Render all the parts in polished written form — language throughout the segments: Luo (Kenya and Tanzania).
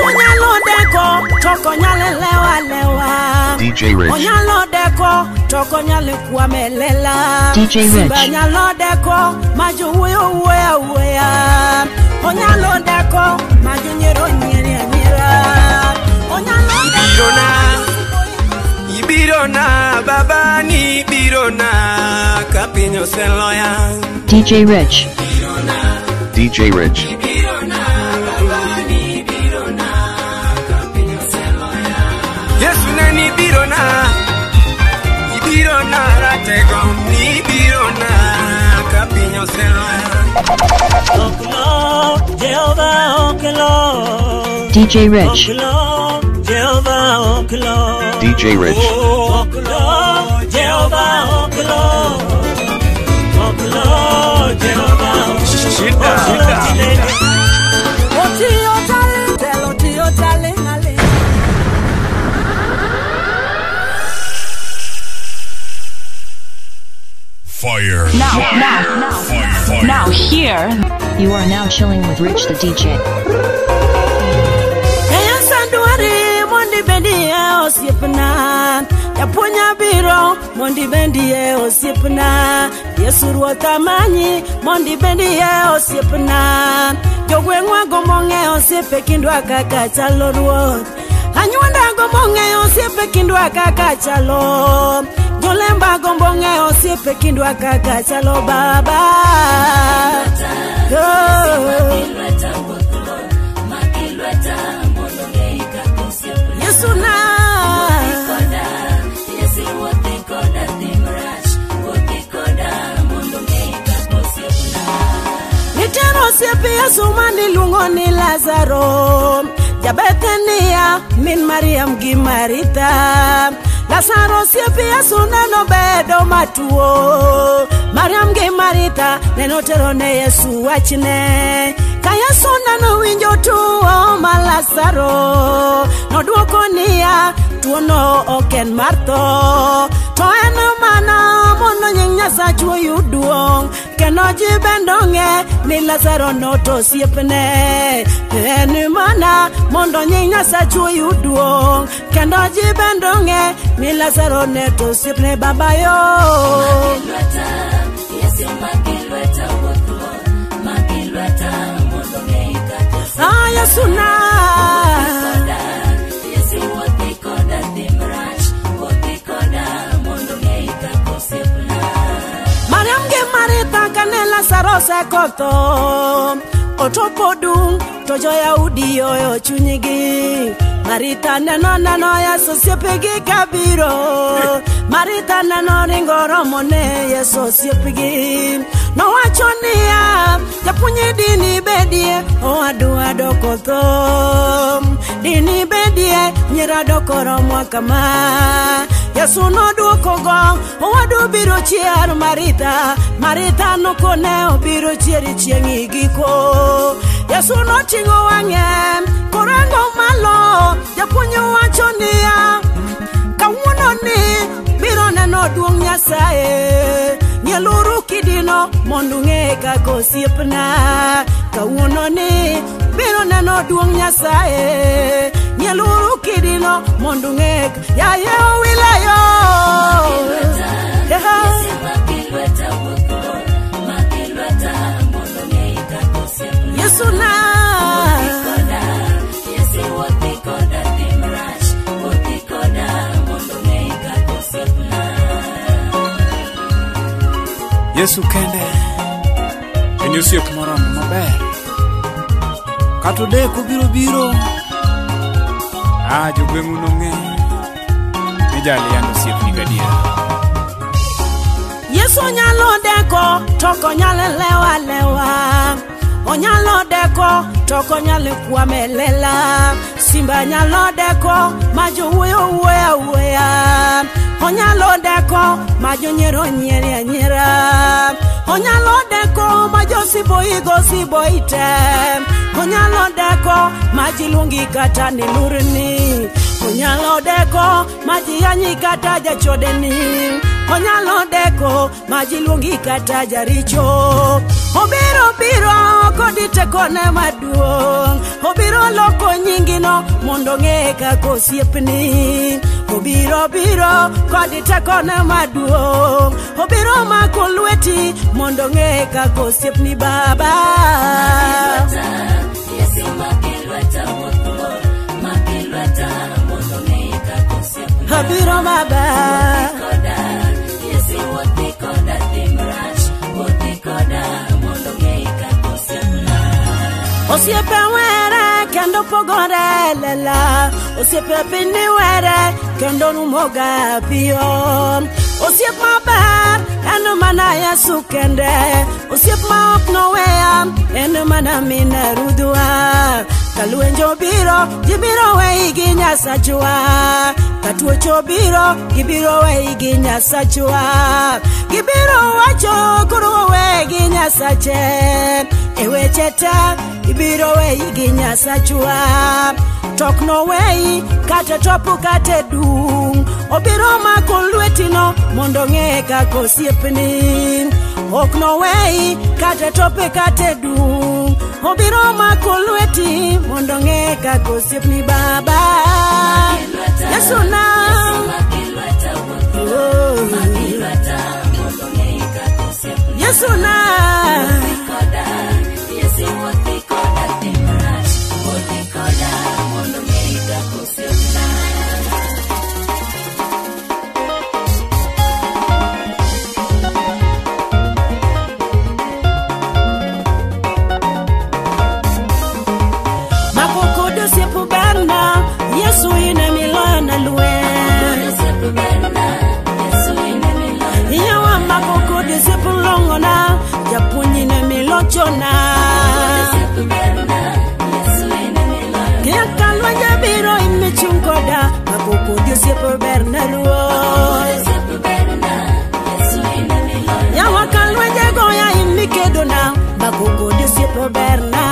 Yesu nyalo deko toko nyale lewa DJ Rich. Onyalo deko toko nyale kuamelela DJ Rich. Simba nyalo deko maju uya Onyalo deko maju nyero nyera Onyalo deko Ibirona baba ni birona kapinyo seloya DJ Rich. DJ Rich. Yesu nani birona Ibirona ratego ni birona kapinyo seloya Oklo Jehovah oklo DJ Rich. Oklo Jehovah oklo DJ Rich. Oklo Jehovah oklo Oklo Jehovah Shida Otio tali ale Fire. Now here. You are now chilling with Rich the DJ. Mondi bendi osipna ya punya biro mondi bendi osipna Yesu ruota manyi mondi bendi osipna jogwengwa gomonge osipe kindwa kaka chalo ruot anyuanda gomonge osipe kindwa kaka chalo jolemba gomonge osipe kindwa kaka chalo baba Yesuna Nitero siepi Yesu mani lungoni Lazaro Jabethania min Mariam gi Marita Lazaro siepi Yesu neno bedo matuo Mariam gi Marita neno tero ne Yesu wachne Ka Yesu neno winjo tuo ma Lazaro Noduoko niya tuo no oken marto To en mana mono nying Nyasaye yuduong Keno jibendonge ni Lazaro no to siepne En mana mondo nying Nyasaye yuduong Keno jibendonge ni Lazaro ne to siepne baba yo Yesuna Mariam ge Marita kanela sarose koto Otopodung tojo Yahudi yo chunyigi Marita neno Yesu siepigi kabiro Marita neno ringoro mone Yesu siepigi No wachonia Japunye dini bedie O adua dokoto Dini bedie Nyira dokoro mwakama Yesu no duoko gong O adu biro chier Marita Marita no kone o biro chieri chiengi giko Yesu no tingo wangem Korango malo Japunye wachonia Kawuno ni Biro neno duong Nyasaye Nyeluru kidino mondunge kako siepna Kawuno ni biro neno duong Nyasaye Nyeluru kidino mondunge ya yo wilayo Yesu na Yesu kende En osiep moromo maber Kato deko biro jogwengu nong'e Ni jali yando osiep ni gadiera Yesu nyalo deko toko nyale lewa Onyalo deko toko nyale kuamelela Simba nyalo deko maju uya Onyalo deko maju nyero nyera Onyalo deko majo sibo ite Onyalo deko majilungi kata nilurni Onyalo deko maji yanyi kata jachodeni onyalo deko majiluongi kata jaricho. Obiro biro kodi tekone maduong', obiro loko nyingino mondo ng'e kaka osiepni. Obiro biro kodi tekone maduong', obiro mako lweti mondo ng'e kaka osiepni baba. Obiro baba. Osiepe were kendo pogore lela, osiepe pini were kendo numoga piyo. Osiep maber eno mana Yesu kende, osiep ma ok noweya eno mana mina rudhwa. Kalwenjo biro gibiro wei gi Nyasachwa, katuocho biro gibiro wei gi Nyasachwa, gibiro wacho koro wei gi Nyasache. Eweche ta ibiro wei gi Nyasachwa, tok no wei kata topu kata dung. Obiro mako lwetino mondo ng'e kaka osiepni. Ok no wei kata tope kata dung. Obiro mako lweti mondo ng'e kaka osiepni baba. Yesu na Yesu na Chona Kia kalwanya biro imichungoda Makoko Diosepo Bernaluo Yawa kalwanya goya imikedona Makoko Diosepo Berna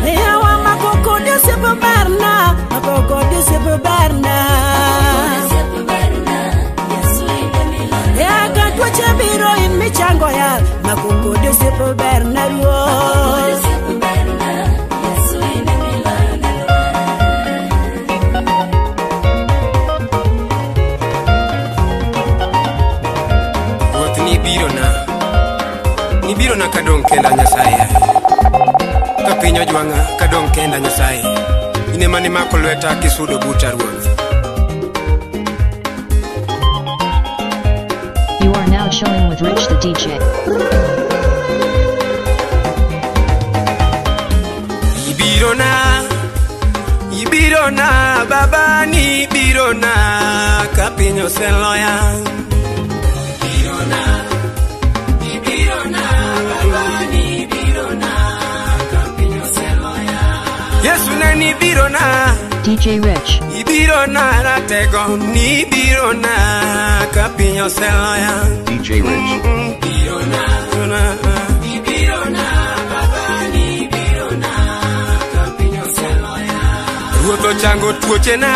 Yawa makoko Diosepo Berna Makoko Diosepo Berna Wacha biro in michango ya Makoko Diosepo Bernaluo. Wuoth ni biro na kadong kenda Nyasaye. Ka piny ojwang'a kadong kenda Nyasaye. Ine mane mako lweta kisudo buta ruoth. You are now chilling with Rich the DJ. Ibirona, baba ni ibirona, kapinyo seloya. Ibirona, baba ni ibirona, kapinyo seloya. Yesu na ni ibirona. DJ Rich. Ibirona ratego ni ibirona, kapinyo seloya. DJ Rich. Ibirona, baba ni ibirona, kapinyo seloya. Ruoto chango tuochena,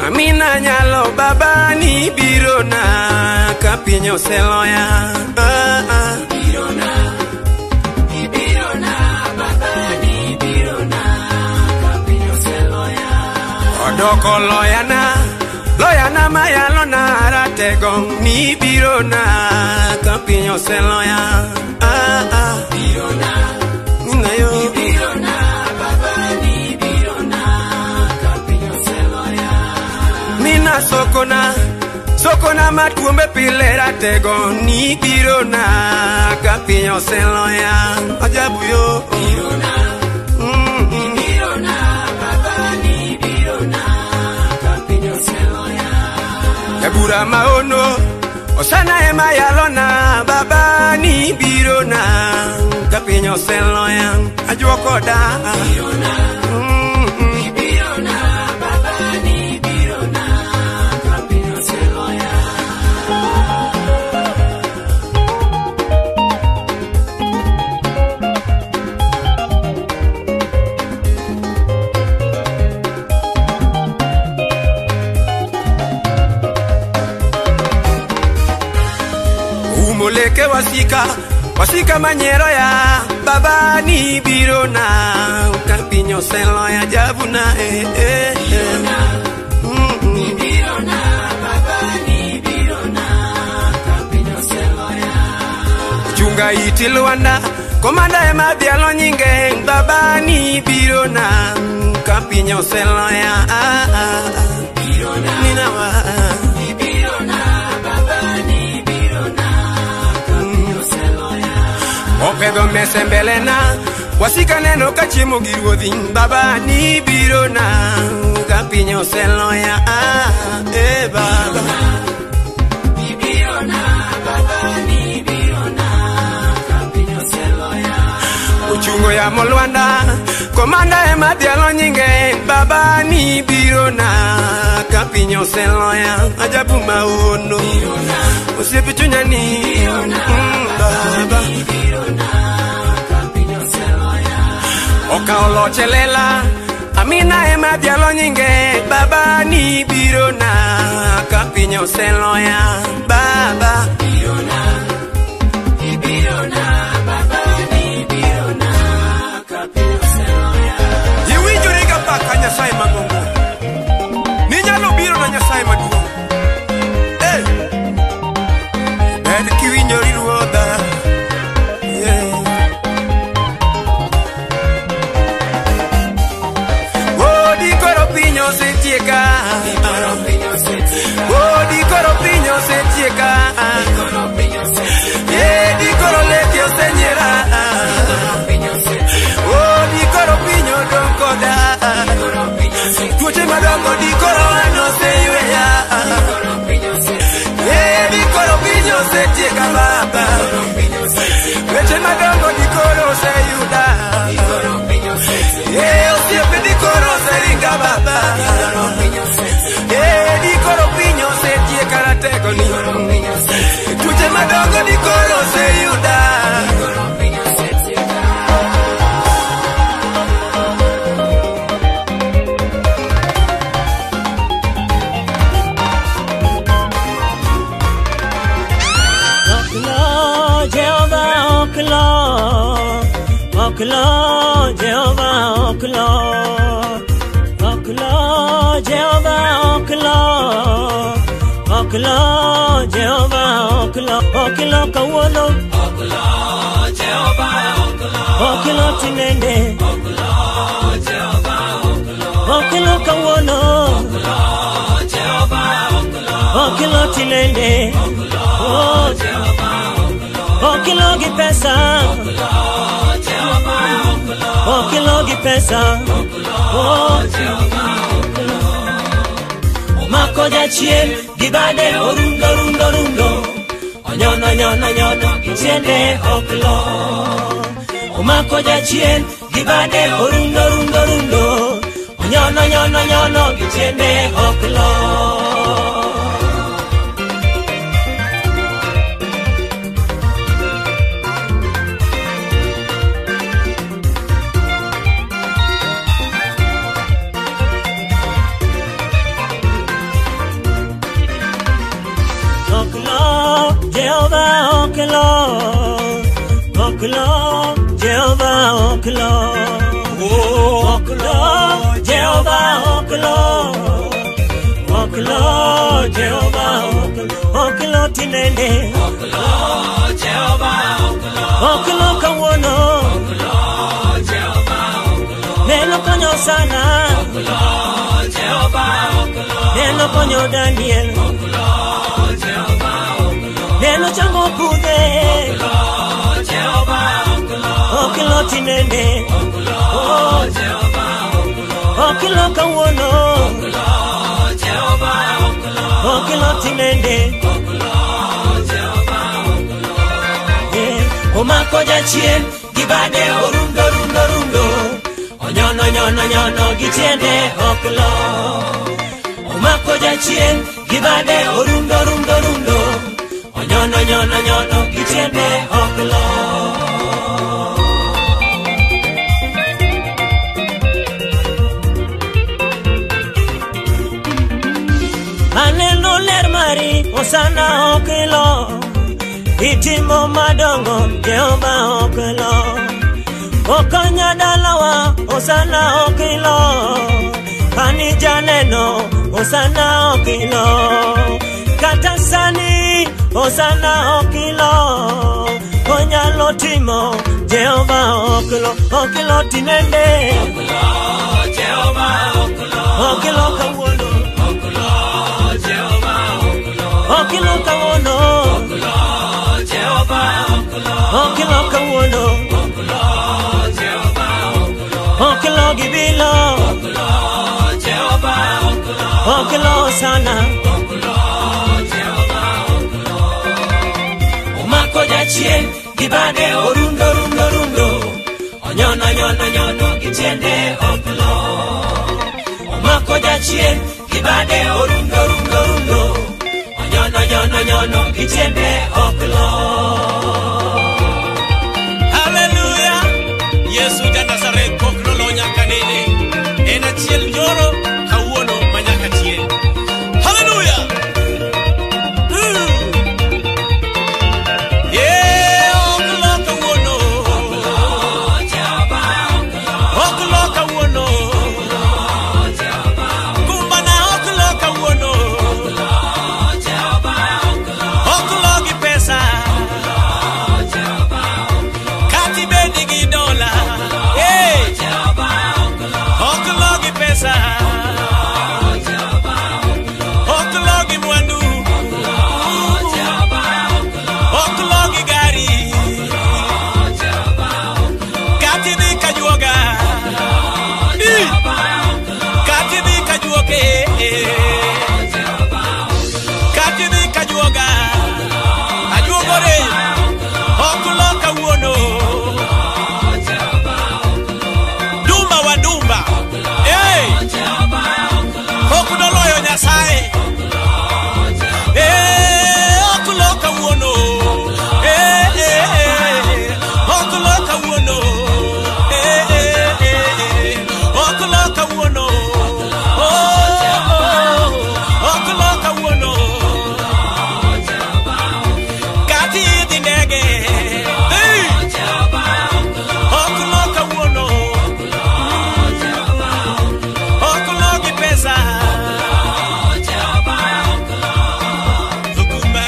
amina nyalo baba ni ibirona, kapinyo seloya. Ibirona, baba ni ibirona, kapinyo seloya. Odoko loyana mayalona ratego ni ibirona, kapinyo seloya. Ibirona, baba ni ibirona, kapinyo seloya. Mina sokona matuombe pile ratego ni ibirona, kapinyo seloya. Ajabu yo. Ibirona, baba ni ibirona, kapinyo seloya. Ebura maono osana ema yalona baba ni ibirona, kapinyo seloya. Ajuokoda ibirona, baba ni ibirona, kapinyo seloya. wasika manyero ya baba ni birona kapinyo selo ya jabuna birona baba ni birona kapinyo selo ya chunga itilwana komanda e madialo nyinge baba ni birona kapinyo selo ya birona minawa Opedo mesembelena wasika neno kachimo giruodhi baba ni birona kapinyo seloya baba ni birona baba ni birona kapinyo seloya uchungo ya molwanda komanda e madialo nyinge baba ni birona kapinyo seloya ajabu maono usipichunya ni baba Okaolo chelela Amina ema dialo nyinge Baba ni birona Kapinyo seloya Baba birona Ni birona Baba ni birona Kapinyo seloya Yiwinjo riga paka nyasai magongo Ninyalo birona nyasai magongo Ed kiwinjo riruoda di coro piño se chica di coro lecchio señera di coro piño don coda tuche madongo di coro no se yuya di coro piño se chica baba tuche madongo di coro se yuda o siempre di coro se ringa baba di coro piño se tie karate goni tuche madongo di coro se yuda Oklo Jehovah oklo Jehovah oklo Jehovah oklo kawono Jehovah oklo tinende Jehovah oklo kawono Jehovah oklo tinende oklo gipesa oklo gipesa Omako jachien gibade rundo onyono gitiende oklo Omako jachien gibade rundo onyono gitiende oklo Oklo Jehovah oklo Jehovah Jehovah oklo tinende Jehovah oklo kawono neno konyo sana Jehovah neno konyo Daniel neno chango kude oklo tinende oklo kawono oklo tinende omako jachien gibade rundo onyono gitiende oklo omako jachien gibade rundo onyono gitiende oklo Aneno ler mari osana oklo itimo madongo Jehova okelo. Okonya dalawa osana okilo, ani janeno osana okilo, kata sani osana okilo, onyalo timo Jehova okilo, okilo tinende okilo, Jehova okilo, okilo kawuono okilo, Jehova okilo, okilo kawuono okilo, Jehova okilo, okilo kawuono okilo, Jehova okilo, okilo gibilo okilo, Jehova okilo, okilo sana okilo, Jehova okilo. Omako jachien gibade orundo rundo rundo, onyono nyono nyono gitiende okilo. Omako jachien gibade orundo rundo rundo, onyono nyono nyono gitiende okilo. Hallelujah. Yesu ja Nazareth kokno lo nyaka nene, en achiel nyoro kawuono manyaka tie. Hallelujah. Yeah, oklo kawuono oklo, Jehova oklo, oklo kawuono oklo, Jehova kumbana oklo kawuono oklo, Jehova oklo, oklo gi pesa oklo, Jehova oklo, kati bedi gi dola eh, Jehova oklo, oklo gi pesa oklo, Jehova oklo, oklo gi mwandu oklo, Jehova oklo, oklo gi gari oklo, Jehova oklo, kati di kajuoga Jehova oklo, kati di kajuoke Jehova oklo, kati di kajuoga ajuogore oklo kawuono Jehova oklo, dumba wa dumba eh, Jehova oklo, oklo loyo Nyasaye oklo kawuono oklo kawuono oklo kawuono oklo kawuono kati di ndege oklo kawuono oklo gi pesa Zukumba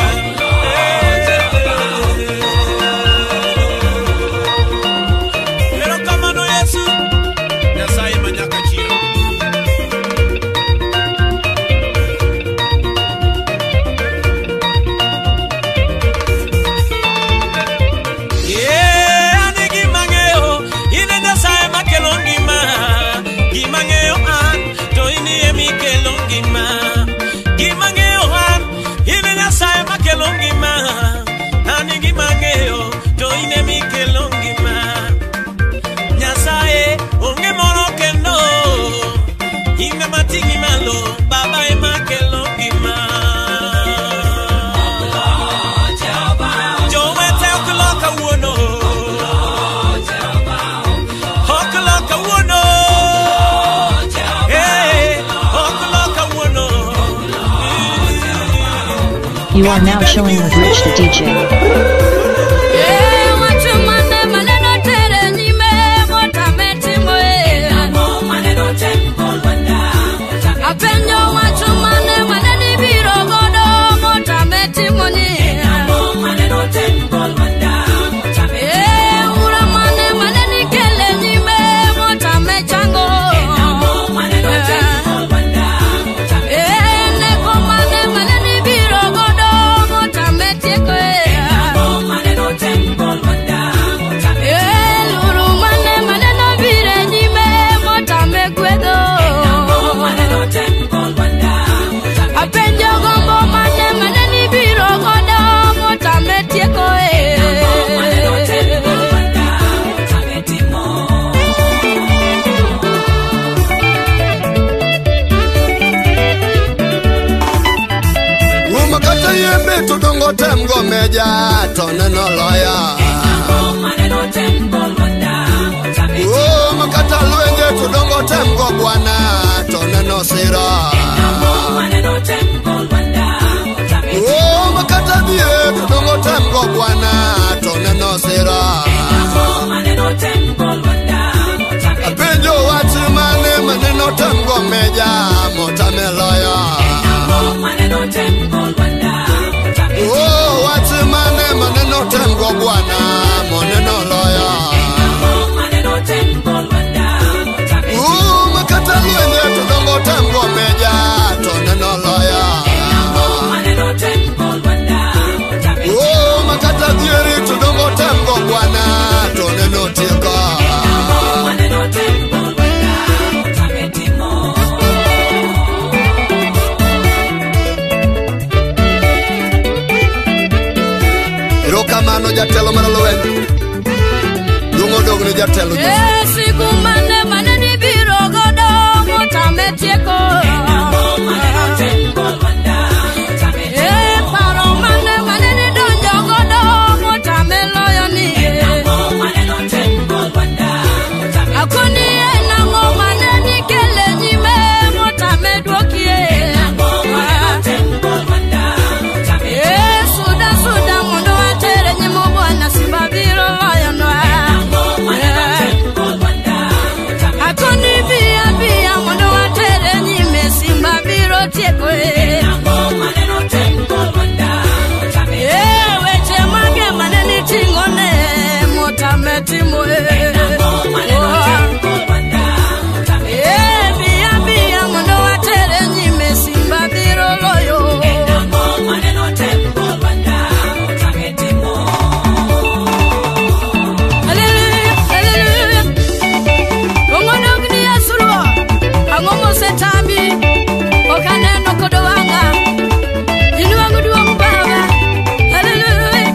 pero kamano Yesu Nyasaye manyaka chiro. Yeah, ani gimangeo ine Nyasaye makelo ngima, gimangeo an to ini emi kelo ngima, gimangeo an ine Nyasaye makelo ngima, ani gimangeo to ini emi kelo ngima. Nyasaye onge moro kendo, inga matingi malo, baba ema kelo ngima. Jowete oklo kawuono oklo kawuono oklo kawuono. You are now chilling with Rich the DJ. Apenyo watu mane maneni biro godo motameti moni. Ura mane maneni kele nyime motamechango. Neko mane maneni biro godo motameti kwe. Luru mane maneno bire nyime motamekwedo. Apenjo gombo mane maneni biro godo motametieko Umakata yembe tudongo temgo meja toneno loya Umakata lwenje tudongo temgo bwana toneno sira Umakata biye tudongo temgo bwana temgo meja motameloyo. Oh, what's the maneno temgo bwana moneno loyo. Makata lwenye tudongo temgo meja toneno loyo. Makata dieri tudongo temgo bwana toneno tieko. Kamano jatelo maralwen dungo dogno jatelo siku mane ni biro godo motame tieko paro mane ni donjo godo motame loyo ni akoni nango mane ni kele nyime motame duokie suda mondo atere nyimo bwana simba biro loyo no akoni bia mondo atere nyime simba biro tieko weche mage mane ni tingone motame timo bia mondo atere nyime simba biro loyo Angomo setambi okaneno kodowanga inuangu duong baba hallelujah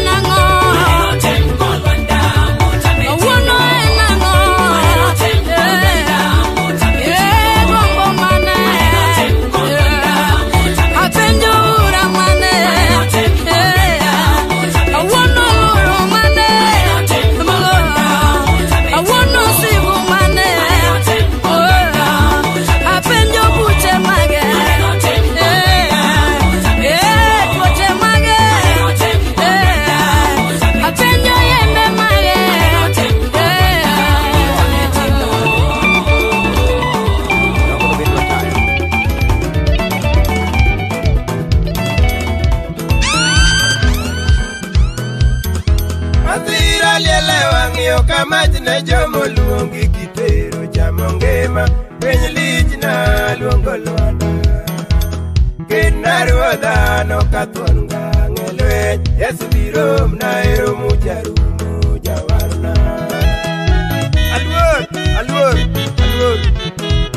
nango wono nango bombo mane apenjo ura mane wono mane kamajne jomo luongi kitero chamo ngima piny lich na luongo lwanda kidna ruodha no kathuon ng'ang'e lweny Yesu biro mnaero mujarumo jawarna aluor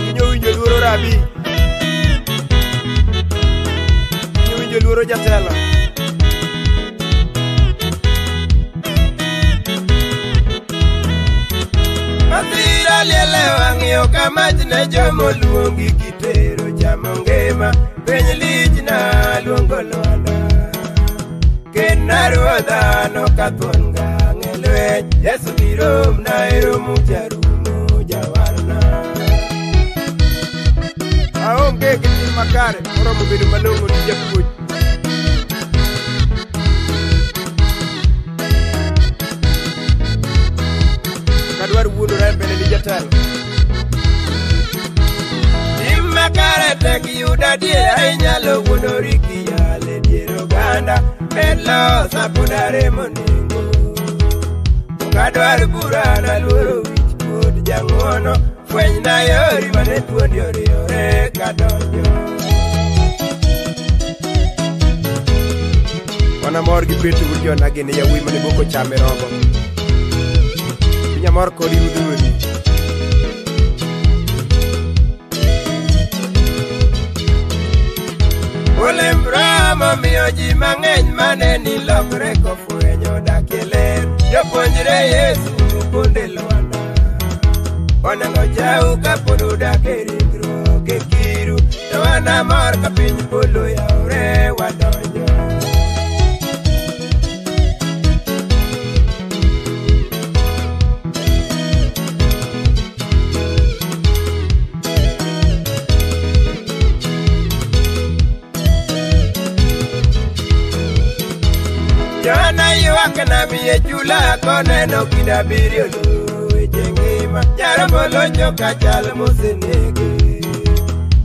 inyo winjo luoro rabi inyo winjo luoro jatelo Matira liele wang'yo kamajne jomo luongi kitero chamo ngima piny lich na luongo lwanda kidna ruodha no kathuon ng'ang'e lweny Yesu biro mnaero mujarumo jawarna aonge gitim makare oromo bedo malong'o ni japuonj kadwar wuodora mbele ni jatelo makare tek yuda dier inyalo wuodori kiyale dier oganda medlo sapudare moningo kadwar bura na luoro wich kuod jang'wono fweny na yori mane thuondi oriore kadonjo wana mor gi beto wujona gini yawuoyi mane boko chame rogo pinya mor kodi udhuri Olem Brahma miyo ji mang'eny mane ni lokre kofwenyo dakie ler jopuonjre Yesu kuonde lwanda onengo jau kapod udak e ringruok e kiru to wana mor ka piny polo yaore wadonjo Jana yuak na miye chula koneno kidabirio weche ngima. Nyaromolo joka chal mosenege.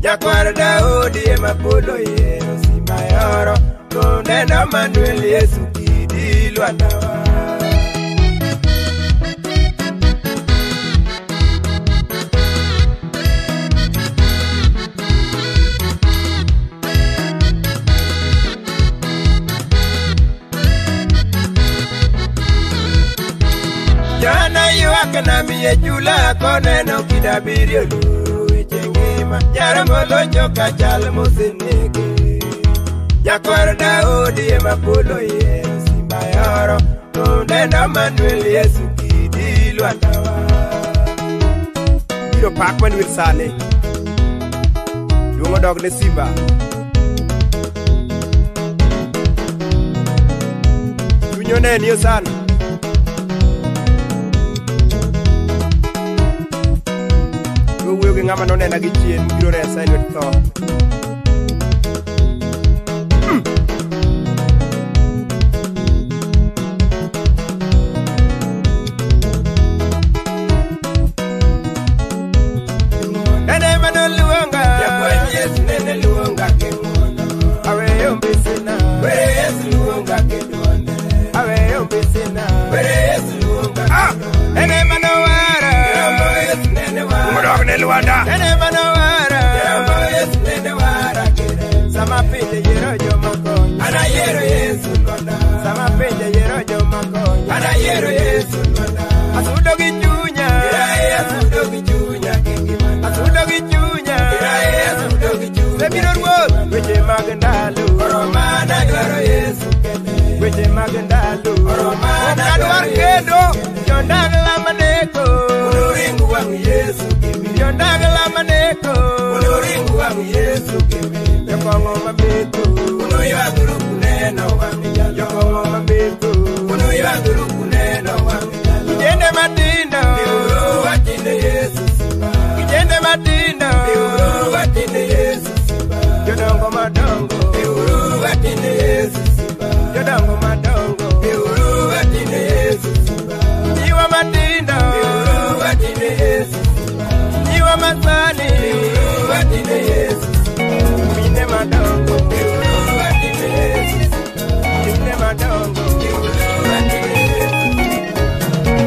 Nyakwar Daudi ema polo yero simba yoro. Koneno Manuel Yesu kidi lwandawa. Jana yuak na miye chula koneno kidabirio weche ngima. Nyaromolo joka chal mosenege. Nyakwar Daudi ema polo yero simba yoro. Koneno Manuel Yesu kidi lwandawa. Biro pak Manuel sane Dungo dog ne simba. Tunyone niyo sana. Wuoyo gi ng'ama nonena gi chien biro resa e lwet tho. Nene manoluonga Yesu nene luonga king'wono. Aweyo mbisina Yesu luonga kidwonde. Aweyo mbisina Yesu luonga kidwonde. Nene manowara Yesu nene wara. Umodog ne Luanda. Nene manowara Yesu nene wara kire. Sama pinje yero joma konyo. Ana yero Yesu Luanda. Sama pinje yero joma konyo. Ana yero Yesu Luanda. Asudo gi chunya asudo gi chunya kingima. Asudo gi chunya asudo gi chunya. Sebiro ruoth weche mag ndalo. Oromana dwaro Yesu kende. Weche mag ndalo. Oromana dwar kendo. Jondagla maneko uluringu wang Yesu kimi. Jondagla maneko uluringu wang Yesu kimi. Yokongo mabeto unoyaguru kuneno wang jalo. Yokongo mabeto unoyaguru kuneno wang jalo. Kijende matindo biuru watinde Yesu simba. Kijende matindo biuru watinde Yesu simba. Jodongo madongo biuru watinde Yesu simba. Jodongo madongo biuru watinde Yesu simba. Niwa matinda biuru watinde Yesu simba. Niwa masani biuru watinde Yesu simba. Mine madongo biuru watinde Yesu simba. Mine madongo biuru watinde Yesu simba.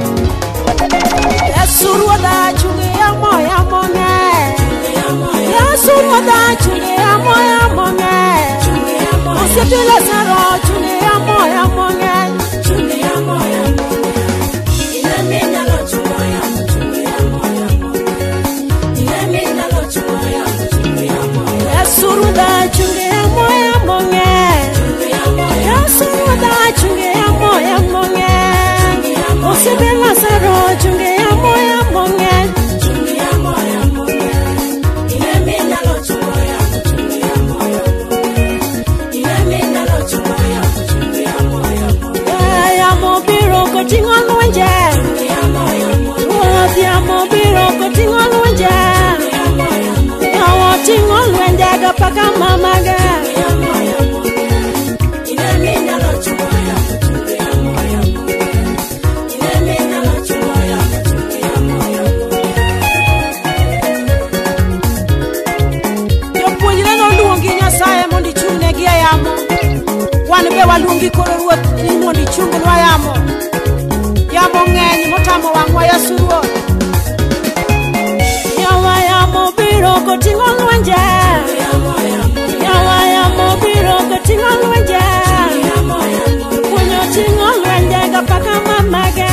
Yesu ruoda chungi ya moya mone. Yesu ruoda chungi ya moya mone. Osiepe Lazaro chungi ya moya mone. Chungi ya moya mone. Inamina lo chumoya chungi ya moya mone. Inamina lo chumoya chungi ya moya. Yesu ruoda chungi ya moya mone. Yesu ruoda chungi ya moya mone. Osiepe Lazaro chungi ya moya mone. Chungi ya moya mone. Inamina lo chumoya chungi ya moya mone. Inamina lo chumoya chungi ya moya mone. Ya mobiro ko tingon wenje. Chungi ya moya mone. Ya mobiro ko tingon wenje. Chungi ya moya mone. Ya wo tingon wenje ga paka mamaga. Chungi ya moya mone. Inamina lo chumoya chungi ya moya mone. Inamina lo chumoya chungi ya moya mone. Jopuonjre noluongi Nyasaye mondo ichung'negi e yamo. Wan be waluongi koro Ruoth ni mondo ichungnwa yamo. Yamo ng'eny motamo wang'wa Yesu Ruoth. Yawa yamo biro koting'o lwenje. Yawa yamo biro koting'o lwenje. Puonjo ting'o lwenje ga paka mamage.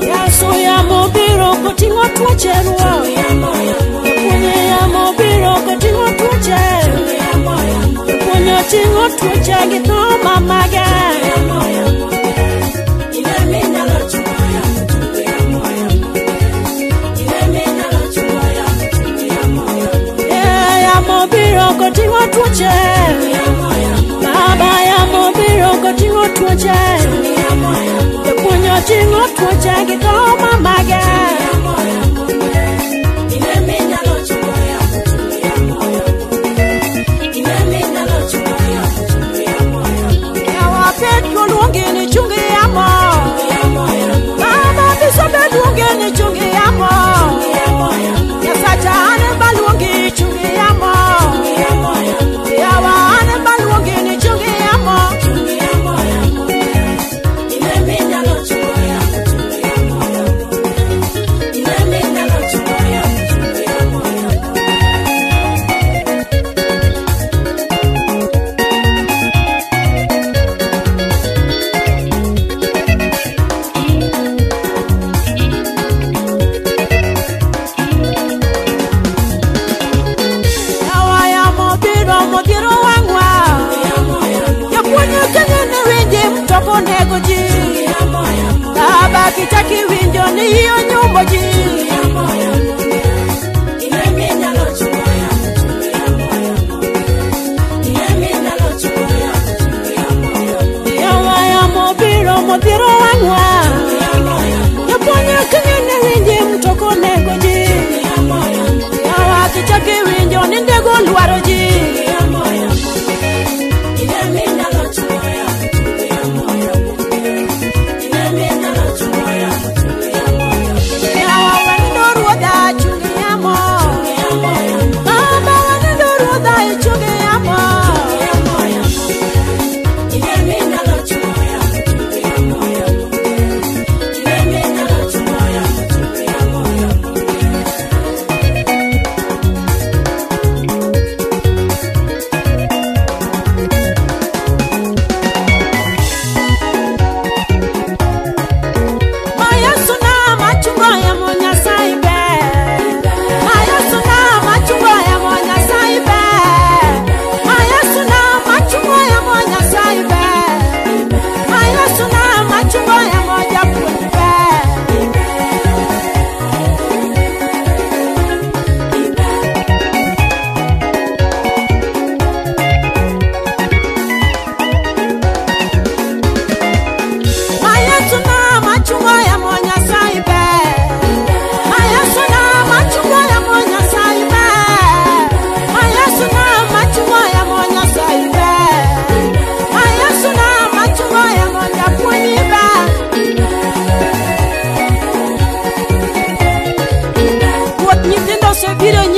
Yesu yamo biro koting'o tuoche Ruoth. Puonjo yamo biro koting'o tuoche. Puonjo ting'o tuoche gi tho mamage. Yamo biro koting'o tuoche. Baba yamo biro koting'o tuoche. Puonjo ting'o tuoche gi tho mamage.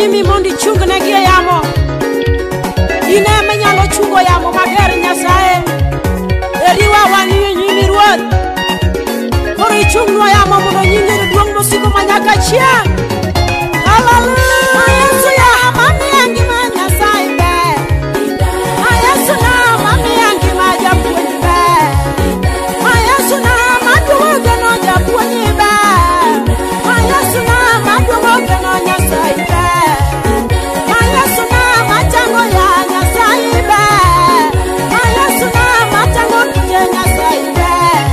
nyimi mondi chung ne gi yamo ine me nyalo chungo yamo mager Nyasaye eriwa wani nyimi ruoth koro ichung'nwa yamo mondo nyingi duong' mosiko manyaka chieng' haleluya Yesu ya mami ngima Nyasaye ber Yesu na mami ngima japuonj ber Yesu na maduoge no japuonj ber Yesu na maduoge no Nyasaye ber Yesu na machango ya Nyasaye ber Yesu na machango kije Nyasaye ber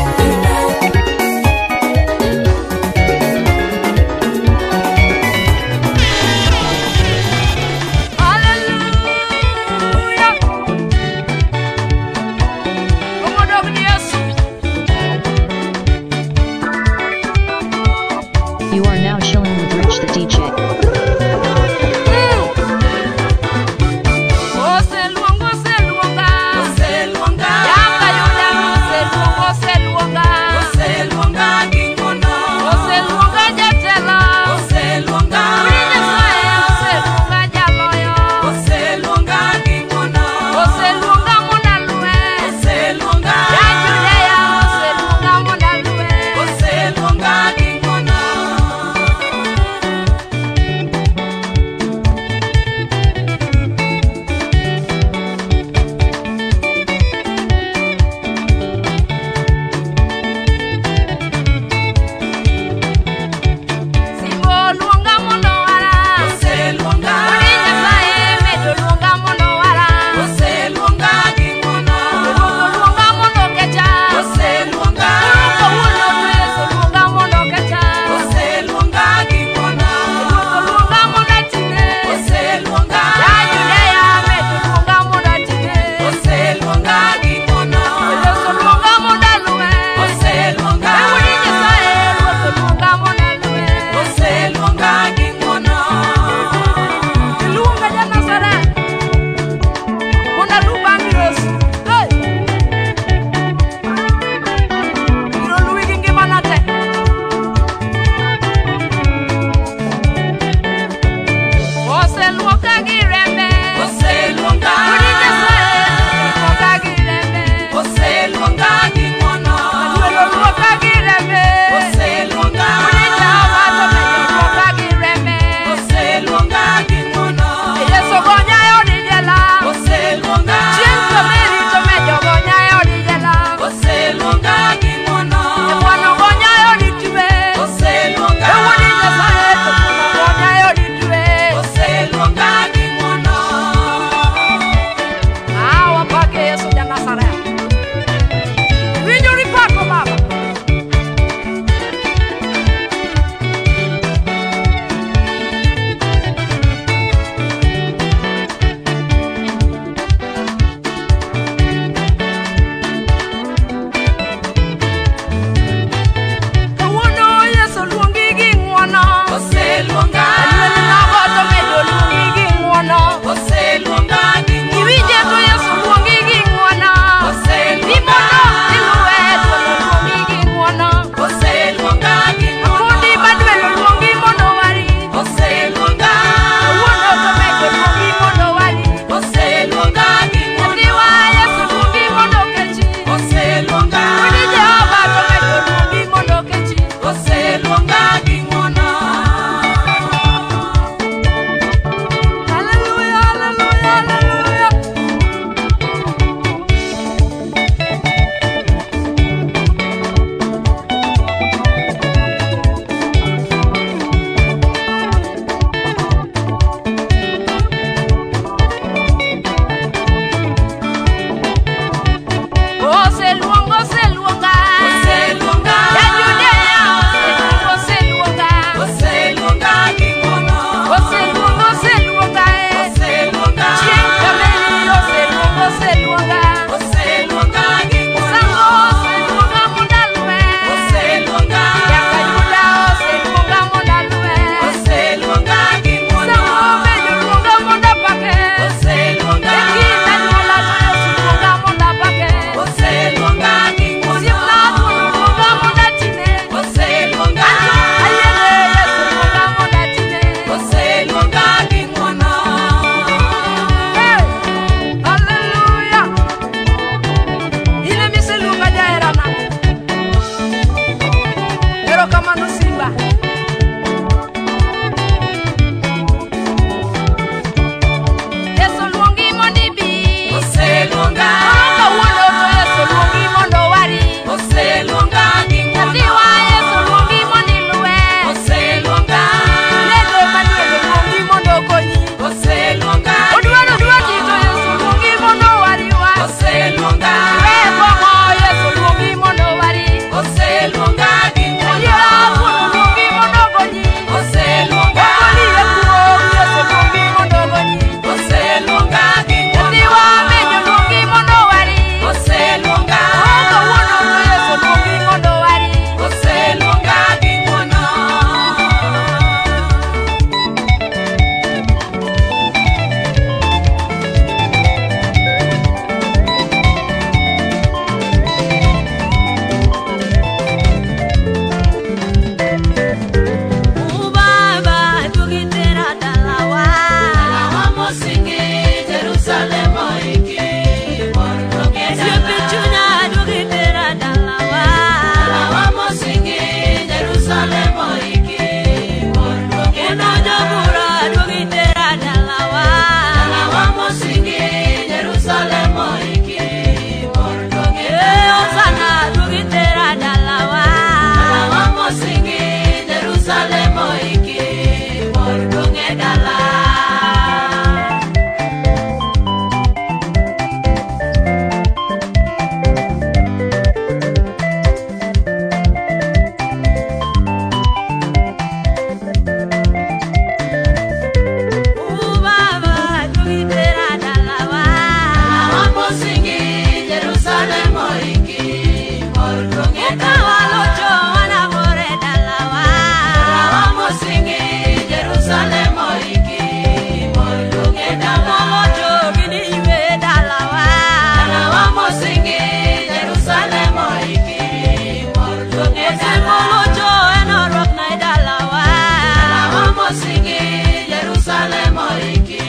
Jerusalem oiki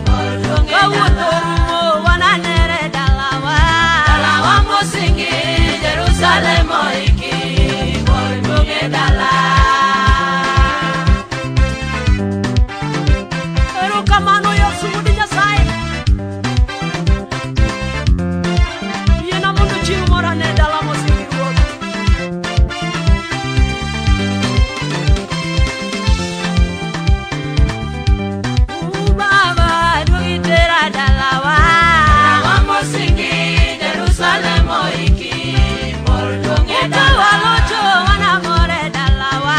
Mordonge Kawuorumo wananere dalawa Dalawa mosingi Jerusalem oiki Mordonge dala Erokamano Yesu di Nyasaye Yena mundu chiu morane dala mosingi ruoth Jerusalem oiki Mordonge dala walocho wanamore dalawa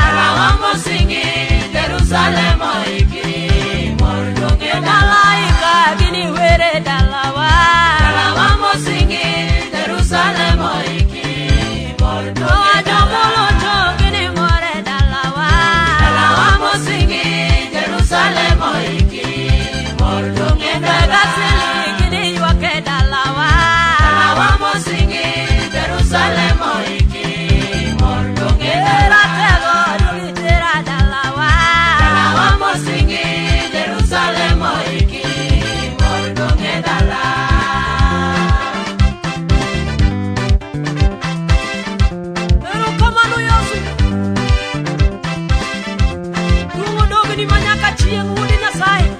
Dalawa mosingi Jerusalem oiki Mordonge dala ika gini were dalawa Dalawa mosingi Jerusalem oiki Mordonge dala walocho gini more dalawa Dalawa mosingi Jerusalem oiki Mordonge dala gini wake dalawa Mosingi Jerusalem oiki Mordonge ratego dulitera dalawa Dalawa mosingi Jerusalem oiki Mordonge dala Pero kamano Yesu Dungo dogni manyaka chieng udi Nyasaye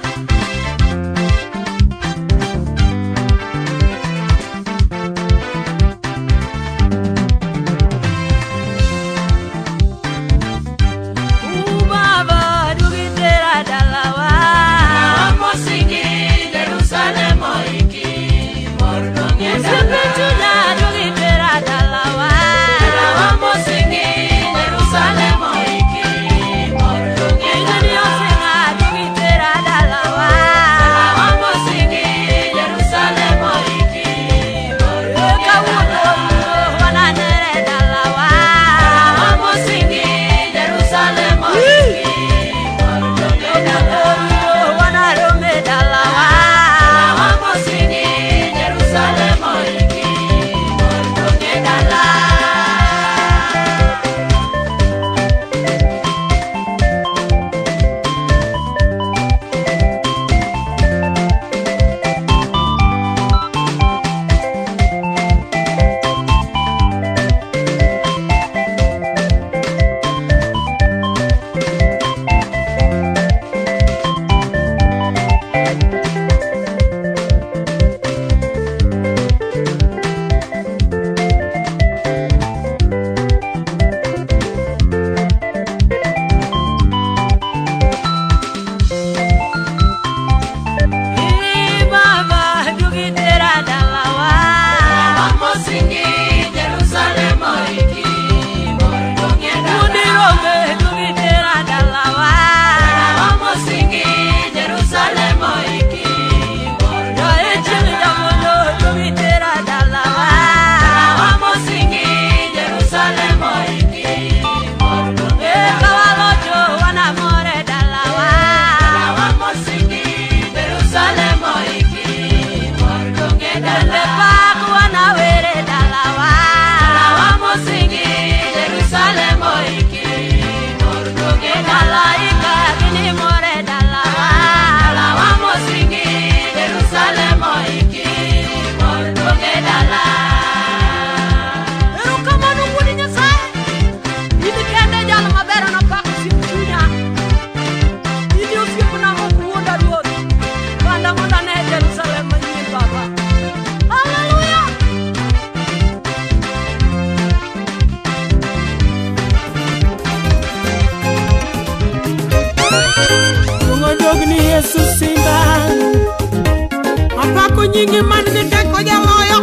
nyingi man di teko jaloyo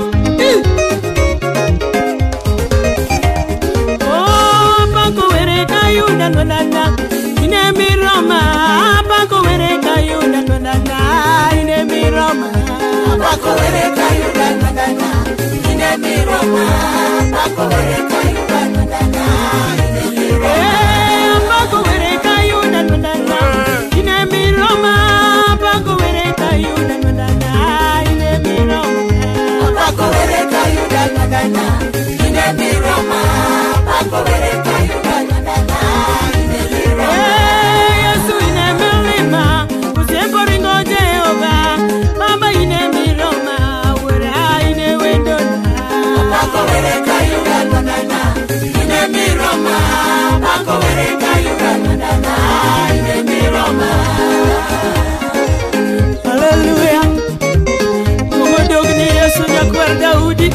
Oh bako were kayuda nodana ine miroma bako were kayuda nodana ine miroma bako were kayuda nodana ine miroma bako were kayuda nodana ine miroma bako were kayuda nodana ine miroma bako were kayuda nodana Bako were kayuda nodana ine miroma Bako were kayuda nodana ine miroma Yesu ine milima Hallelujah. Como dogni Yesu nyakwar Daudi.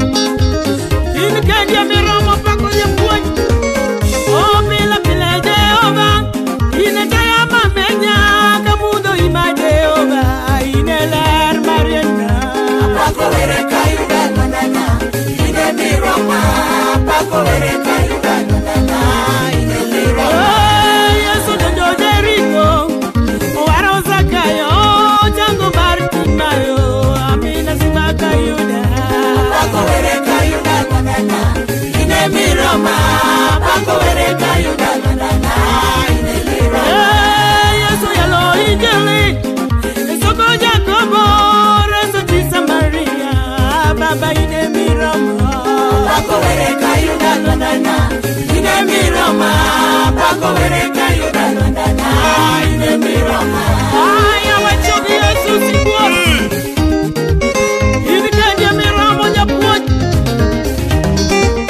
In Kenya miromo pako ya puoj. Oh pila pila Jehova. Ine taya mamenya kamundo ima Jehova. Ine ler mariana. Pako were kayuda nana. Ine miromo pako were kayuda nana. Ine miromo. Yesu dojo Jericho. Waro Zakayo jango Bartimayo. Amina sima kayuda. Pako were kayuda nana. Ine miromo pako were kayuda nana. Ine miromo. Yesu yalo injili. Soko Jacobo reso tisa Maria. Baba ine miromo. Pako were kayuda nana. Ine miromo. Pako were kayuda nana. Ine miromo. Ay awachogi Yesu sikuwa. Ine kanya miromo nyapuoj.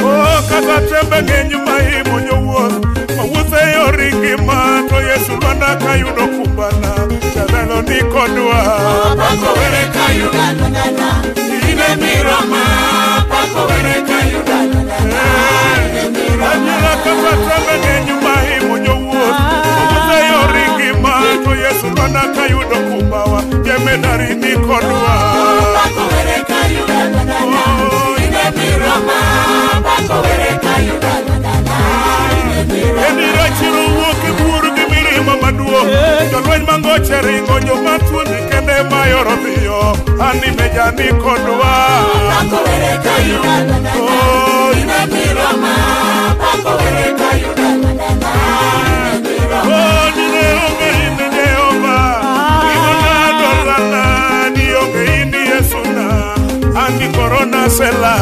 Oh, kaka tembe ngenyu maimu nyowuoth mawuotho e yor ngima to Yesu lwanda kayudo kumbana jadhano ni kodwa. Pako were kayuda nana. Ine miromo. Pako were kayuda nana. Ine miromo. Anyala kaka tembe ngenyu maimu nyowuoth mawuotho e yor ngima to Yesu lwanda kayudo kumbawa jemedari ni kodwa. Pako were kayuda nana. Ine miromo. Pako were kayuda nana. Ine miromo. Edira chiro wuok e buru gi mirima maduong'. Jolweny mangoche ringo joma thuondi kende mayoro dhiyo. Ani meja ni kodwa. Pako were kayuda nana. Ine miromo. Pako were kayuda nana. Ine miromo. Oh, nine onge ine Jehova. Igona dolana ni onge ini Yesuna. Ani korona sela.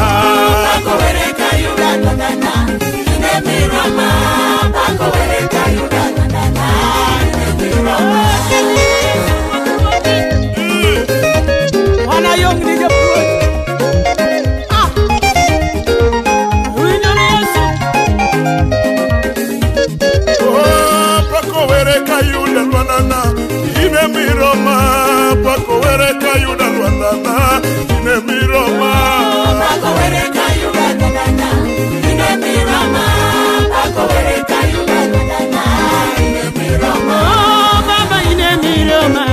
Pako were kayuda nana. Ine miromo. Pako were kayuda nana. Ine miromo. Wana yong ni japuoj. Winoni Yesu. Oh, pako were kayuda lwanana. Ine miroma. Pako were kayuda lwanana. Ine miroma. Pako were kayuda nana. Ine miromo. Pako were kayuda nana. Ine miromo. Baba ine miromo.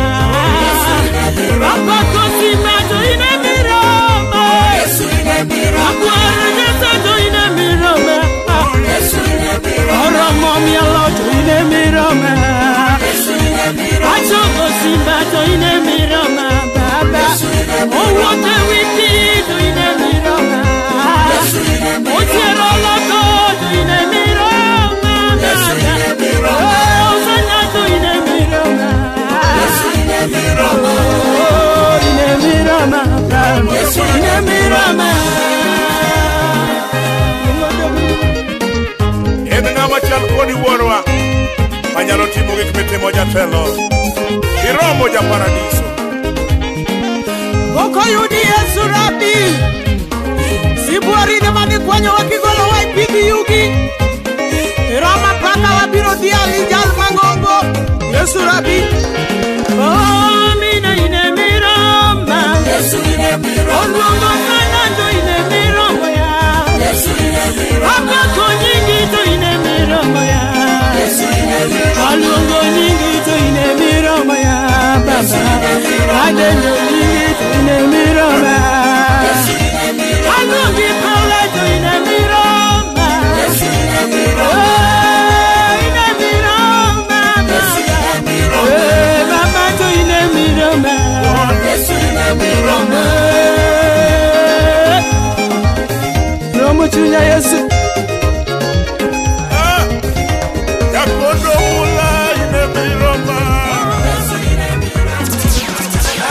Papa kosima to ine miromo. Yesu ine miromo. Akwara jesa to ine miromo. Yesu ine miromo. Oromo mialo to ine miromo. Yesu ine miromo. Achogo simba to ine miromo. Baba. Owote wiki to ine miromo. Yesu ine miromo. Otiero loko to ine miromo. Yesu ine miromo. Osanya to ine miromo. Yesu ine miromo. Ine miromo. Yesu ine miromo. En ng'ama chal kodi wuorwa manyalo timo gik mitimo jatelo. Iromo ja paradiso. Oko yudi Yesu Rabi. Sibuari de mani kwanyo wakigolo wa ipigi yugi. Roma paka wabiro diali jal mangongo. Yesu Rabi. Oh, mina ine miroma. Yesu ine miroma. Olungo kanando ine miroma ya. Yesu ine miroma. Abako nyingi to ine miroma ya. Yesu ine miroma. Olungo nyingi to ine miroma ya. Baba. Adenyo nyingi to ine miroma. Yesu ine miroma. Alungi paula to ine miroma. Yesu ine miroma. Ine miroma. Yesu ine miroma. Baba to ine miroma. Yesu ine miroma. Romo chunya Yesu. Yakondo mula ine miroma. Yesu ine miroma.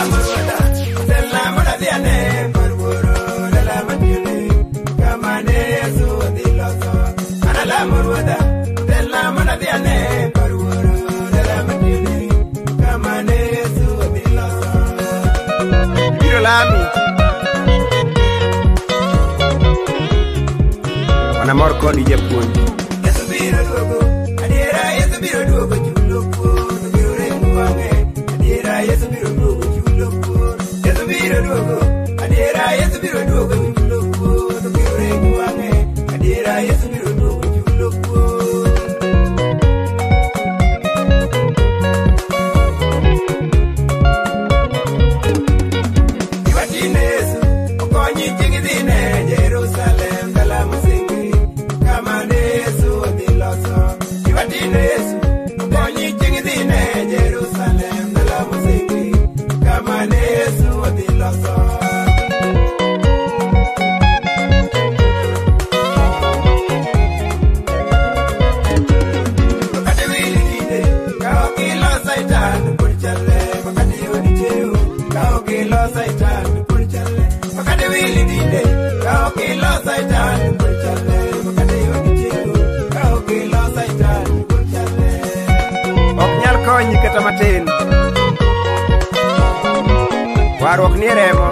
Mana mor kodi japuonj. Yesu biro duogo, adiera Yesu biro duogo chulo kuor, biro rengo wang'e, adiera Yesu biro duogo chulo kuor. Yesu biro duogo, adiera Yesu biro duogo chulo kuor, biro rengo wang'e, adiera Yesu biro duogo chulo kuor. Iwatine Yesu, okonyi chieng' dhine Jerusalem, dala mosingi, kama ne Yesu odhi loso. Iwatine Yesu, okonyi chieng' dhine Jerusalem, dala mosingi, kama ne Yesu odhi loso. Wakati wili dide, kao kilo saitan pur chale, wakati yodi cheo, kao kilo saitan pur chale. Wakati wili dide, kao kilo saitan pur chale, wakati yodi cheo, kao kilo saitan pur chale. Ok nyal konyi kata matin. Warruok ni remo.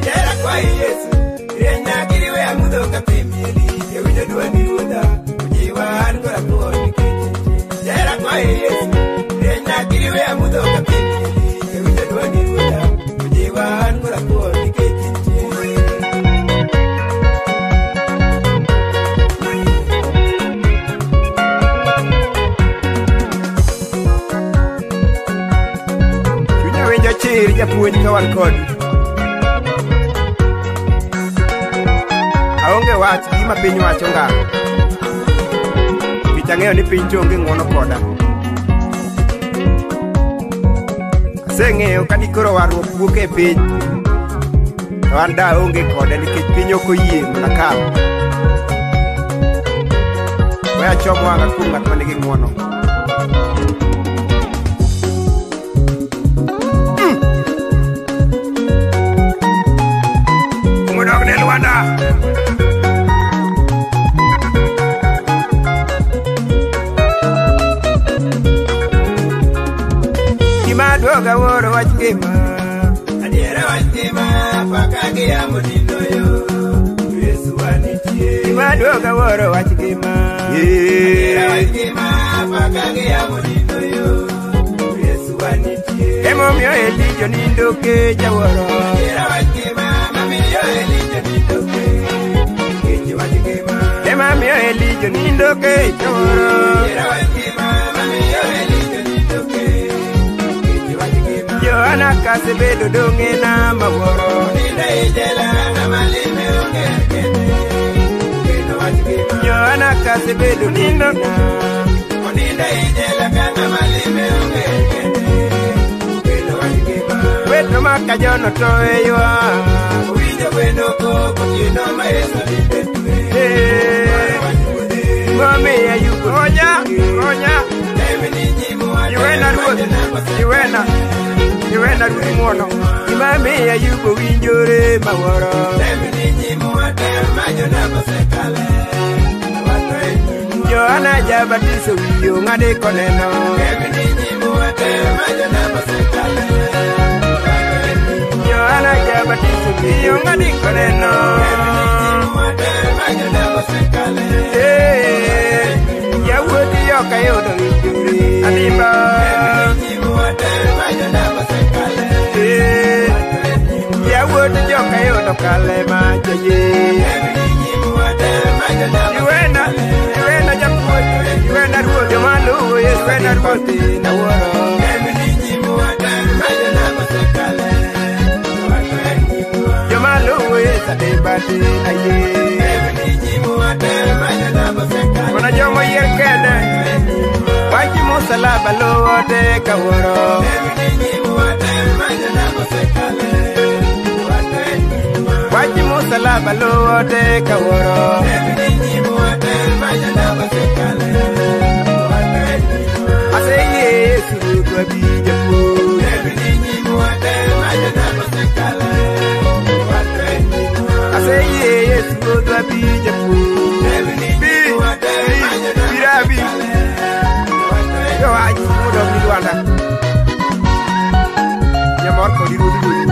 Jera kwa Yesu, rienya kiriwe amudho kapimieli, ewinjo dwani ruodha, ujiwa an kora kuoni kichichi. Jera kwa Yesu, rienya kiriwe amudho kapimieli, ewinjo dwani ruodha, ujiwa an kora kuoni kichichi. Chunya winjo chir japuonj ka wan kodi. Aonge wach gima piny wacho nga. Nikech ang'eyo ni piny to onge ng'uono koda. Aseng'eyo ka dikoro warruok wuok e piny, to an da onge koda nikech piny ok oyie mana kal. We achom wang'a kuom ng'at manigi ng'uono. Umodok ne Lwanda. Gima duoga woro wach ngima. Adiera wach ngima, paka giamo nindo yo, Yesu wanitie. Gima duoga woro wach ngima. Adiera wach ngima, paka giamo nindo yo, Yesu wanitie. Emomiyo Elijah nindo keja woro. Adiera wach ngima, mamiyo Elijah nindo ke, keche wach ngima. Emomiyo Elijah nindo keja woro. Adiera wach ngima, mamiyo Elijah nindo ke, keche wach ngima. Johana kasebedo dong'e na maworo. Ninde ijela na malime onge kende, kendo wach ngima. Johana kasebedo nindo na. Ninde ijela kana malime onge kende, kendo wach ngima. Weto makajono to eywa. Uwinjo gweno koko chino ma Yesu nipetwe. Mami ayuko ronya, ronya. Demi ni nyimu wa Iwena ruoth, iwena ruoth ng'uono. Mami ayuko winjore maworo. Demi ni nyimu wa majo na kosekale. Johana jabatiso wiyo ng'ade koneno. Demi ni nyimu wa majo na kosekale. Johana jabatiso wiyo ng'ade koneno. Demi ni nyimu wa majo na kosekale. Yawuoti ok ayudo winjore. Adimba. Demi ni nyimu wa majo na kosekale. Yawuoti jok ayudo kale majaye. Demi ni nyimu wa majo na Iwena, iwena japuonj, iwena ruoth jomaluwo Yesu, iwena ruoth na wuoro. Demi ni nyimu wa majo na kosekale. Jomaluwo Yesu adibati na ye. Demi ni nyimu wa majo na kosekale. Kuna jomo yier kende, wachi musalaba luwo te kawuoro. Demi ni nyimu wa majo na kosekale. Wachi musalaba luwo te kawuoro. Demi ni nyimu wa majo na kosekale. Aseyie Yesu ruodhwa bi japuonj. Demi ni nyimu wa majo na kosekale. Aseyie Yesu ruodhwa bi japuonj. Demi ni nyimu wa majo na Birabi. Yo wach modok ni Lwanda. Nyamor kodi ruodhi ruodhi.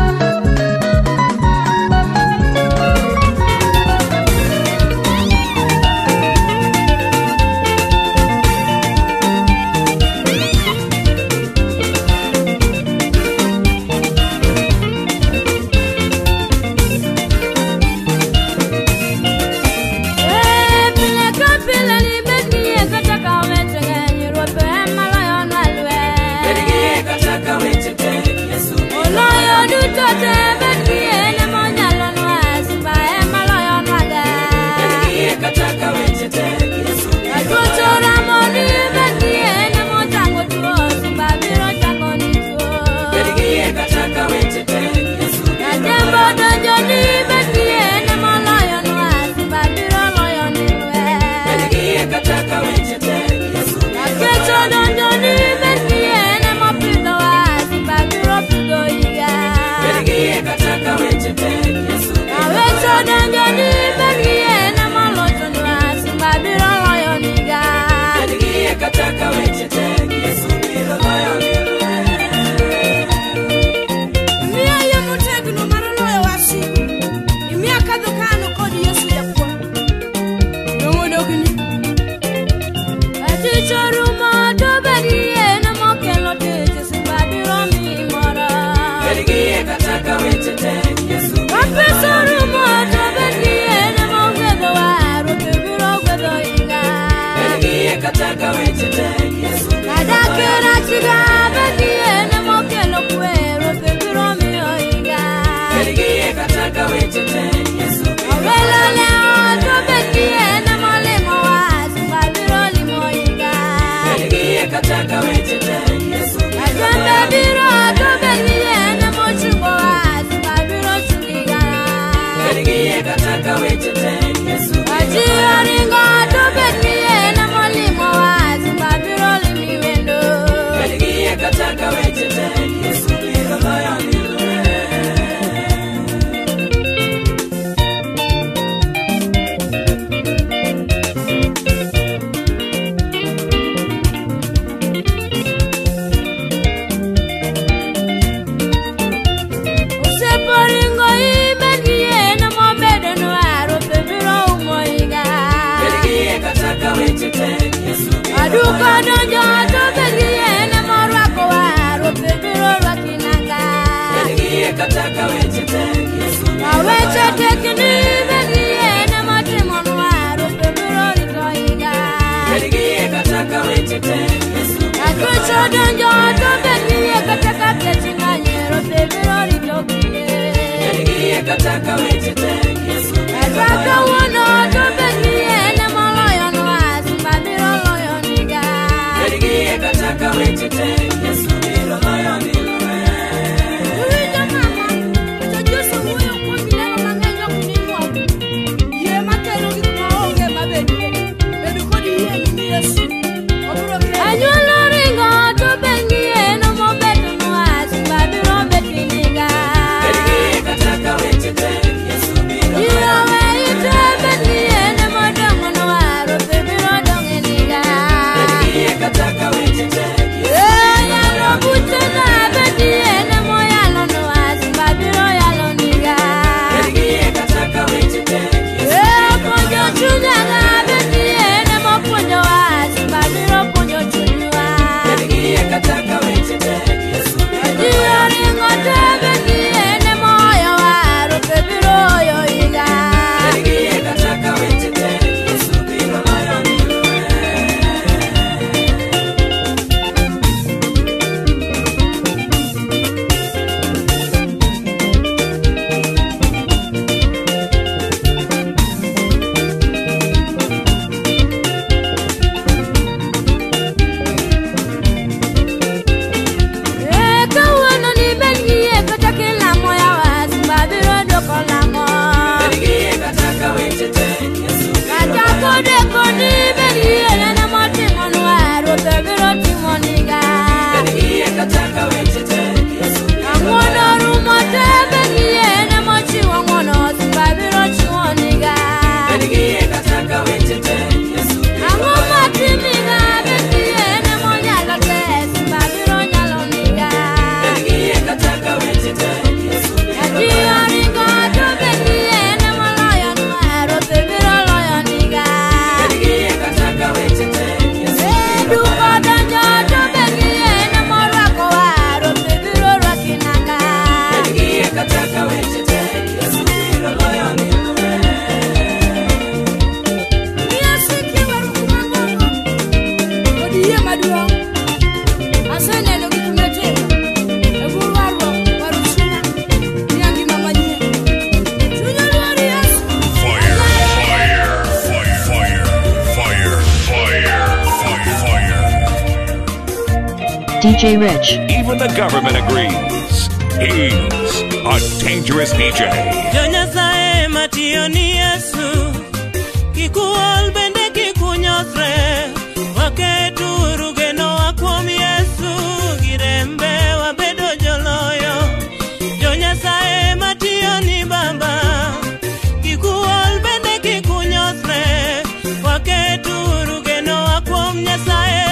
DJ Rich. Even the government agrees. He's a dangerous DJ. Jonyasae mationi Yesu, kikuol bende kikunyosre, waketuru geno wakuom Yesu, girembe wabedo joloyo. Jonyasae mationi Baba, kikuol bende kikunyosre, waketuru geno wakuom Nyasaye.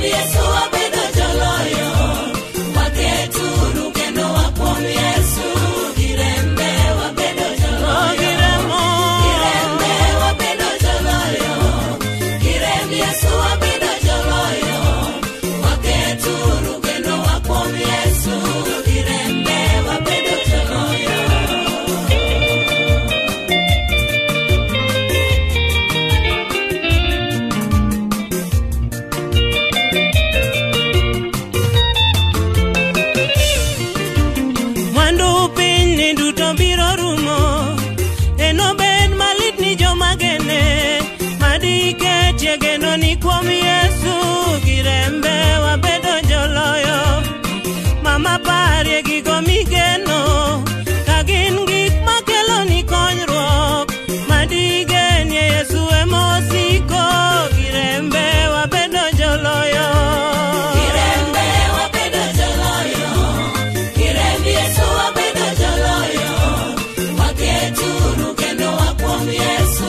Yesu wabedo joloyo, wake kuom Yesu girembe wabedo joloyo. Mama parie gigo migeno ka gin gik makelo ni konyruok madigenie Yesu emosiko girembe wabedo joloyo. Girembe wabedo joloyo. Girembe Yesu wabedo joloyo. Waketuru kendo wakuom Yesu